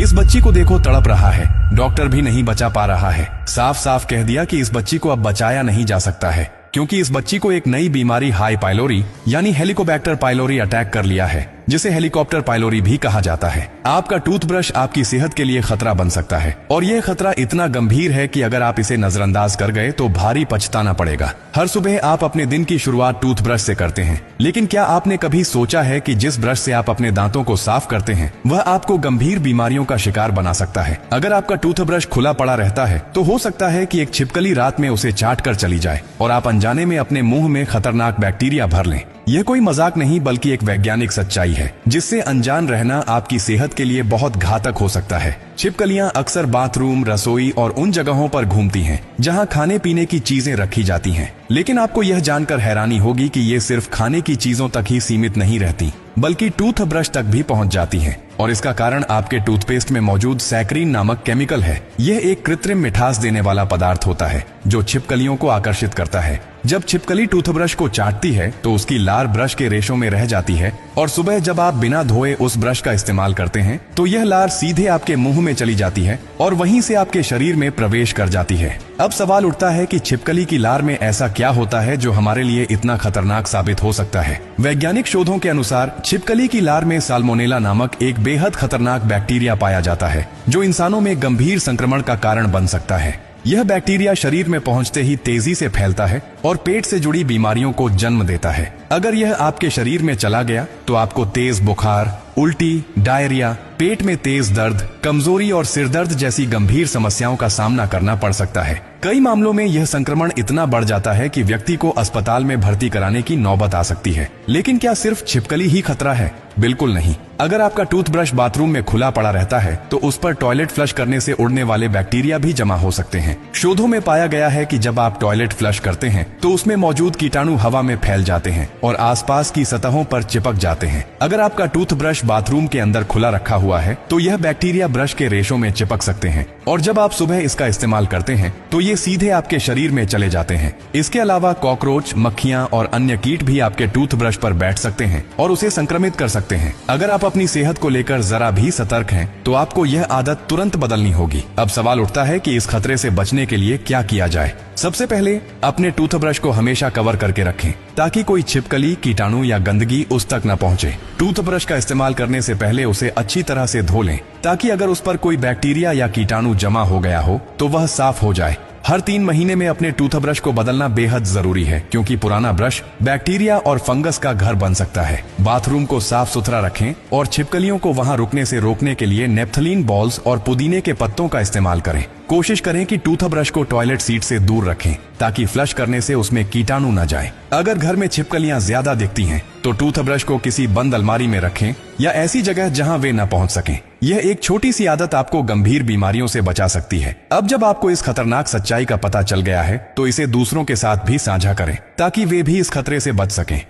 इस बच्ची को देखो, तड़प रहा है, डॉक्टर भी नहीं बचा पा रहा है। साफ साफ कह दिया कि इस बच्ची को अब बचाया नहीं जा सकता है, क्योंकि इस बच्ची को एक नई बीमारी हाई पाइलोरी यानी हेलिकोबैक्टर पाइलोरी अटैक कर लिया है, जिसे हेलीकॉप्टर पाइलोरी भी कहा जाता है। आपका टूथब्रश आपकी सेहत के लिए खतरा बन सकता है, और यह खतरा इतना गंभीर है कि अगर आप इसे नजरअंदाज कर गए तो भारी पछताना पड़ेगा। हर सुबह आप अपने दिन की शुरुआत टूथब्रश से करते हैं, लेकिन क्या आपने कभी सोचा है कि जिस ब्रश से आप अपने दांतों को साफ करते हैं वह आपको गंभीर बीमारियों का शिकार बना सकता है। अगर आपका टूथब्रश खुला पड़ा रहता है तो हो सकता है कि एक छिपकली रात में उसे चाट कर चली जाए और आप अनजाने में अपने मुंह में खतरनाक बैक्टीरिया भर लें। यह कोई मजाक नहीं बल्कि एक वैज्ञानिक सच्चाई है, जिससे अनजान रहना आपकी सेहत के लिए बहुत घातक हो सकता है। छिपकलियां अक्सर बाथरूम, रसोई और उन जगहों पर घूमती हैं जहां खाने पीने की चीजें रखी जाती हैं। लेकिन आपको यह जानकर हैरानी होगी कि ये सिर्फ खाने की चीजों तक ही सीमित नहीं रहती, बल्कि टूथब्रश तक भी पहुंच जाती हैं। और इसका कारण आपके टूथपेस्ट में मौजूद सैकरीन नामक केमिकल है। यह एक कृत्रिम मिठास देने वाला पदार्थ होता है जो छिपकलियों को आकर्षित करता है। जब छिपकली टूथब्रश को चाटती है तो उसकी लार ब्रश के रेशों में रह जाती है, और सुबह जब आप बिना धोए उस ब्रश का इस्तेमाल करते हैं तो यह लार सीधे आपके मुंह में चली जाती है और वहीं से आपके शरीर में प्रवेश कर जाती है। अब सवाल उठता है कि छिपकली की लार में ऐसा क्या होता है जो हमारे लिए इतना खतरनाक साबित हो सकता है। वैज्ञानिक शोधों के अनुसार छिपकली की लार में साल्मोनेला नामक एक बेहद खतरनाक बैक्टीरिया पाया जाता है, जो इंसानों में गंभीर संक्रमण का कारण बन सकता है। यह बैक्टीरिया शरीर में पहुंचते ही तेजी से फैलता है और पेट से जुड़ी बीमारियों को जन्म देता है। अगर यह आपके शरीर में चला गया तो आपको तेज बुखार, उल्टी, डायरिया, पेट में तेज दर्द, कमजोरी और सिरदर्द जैसी गंभीर समस्याओं का सामना करना पड़ सकता है। कई मामलों में यह संक्रमण इतना बढ़ जाता है कि व्यक्ति को अस्पताल में भर्ती कराने की नौबत आ सकती है। लेकिन क्या सिर्फ छिपकली ही खतरा है? बिल्कुल नहीं। अगर आपका टूथब्रश बाथरूम में खुला पड़ा रहता है तो उस पर टॉयलेट फ्लश करने से उड़ने वाले बैक्टीरिया भी जमा हो सकते हैं। शोधों में पाया गया है कि जब आप टॉयलेट फ्लश करते हैं तो उसमें मौजूद कीटाणु हवा में फैल जाते हैं और आसपास की सतहों पर चिपक जाते हैं। अगर आपका टूथब्रश बाथरूम के अंदर खुला रखा हुआ है तो यह बैक्टीरिया ब्रश के रेशों में चिपक सकते हैं, और जब आप सुबह इसका इस्तेमाल करते हैं तो ये सीधे आपके शरीर में चले जाते हैं। इसके अलावा कॉकरोच, मक्खियां और अन्य कीट भी आपके टूथब्रश पर बैठ सकते हैं और उसे संक्रमित कर सकते हैं। अगर आप अपनी सेहत को लेकर जरा भी सतर्क हैं तो आपको यह आदत तुरंत बदलनी होगी। अब सवाल उठता है कि इस खतरे से बचने के लिए क्या किया जाए। सबसे पहले अपने टूथब्रश को हमेशा कवर करके रखें ताकि कोई छिपकली, कीटाणु या गंदगी उस तक न पहुंचे। टूथब्रश का इस्तेमाल करने से पहले उसे अच्छी तरह से धो लें ताकि अगर उस पर कोई बैक्टीरिया या कीटाणु जमा हो गया हो तो वह साफ हो जाए। हर 3 महीने में अपने टूथब्रश को बदलना बेहद जरूरी है, क्योंकि पुराना ब्रश बैक्टीरिया और फंगस का घर बन सकता है। बाथरूम को साफ सुथरा रखें और छिपकलियों को वहां रुकने से रोकने के लिए नेप्थलीन बॉल्स और पुदीने के पत्तों का इस्तेमाल करें। कोशिश करें कि टूथब्रश को टॉयलेट सीट से दूर रखें ताकि फ्लश करने से उसमें कीटाणु न जाए। अगर घर में छिपकलियां ज्यादा दिखती हैं तो टूथब्रश को किसी बंद अलमारी में रखें या ऐसी जगह जहां वे न पहुंच सकें। यह एक छोटी सी आदत आपको गंभीर बीमारियों से बचा सकती है। अब जब आपको इस खतरनाक सच्चाई का पता चल गया है तो इसे दूसरों के साथ भी साझा करें ताकि वे भी इस खतरे से बच सकें।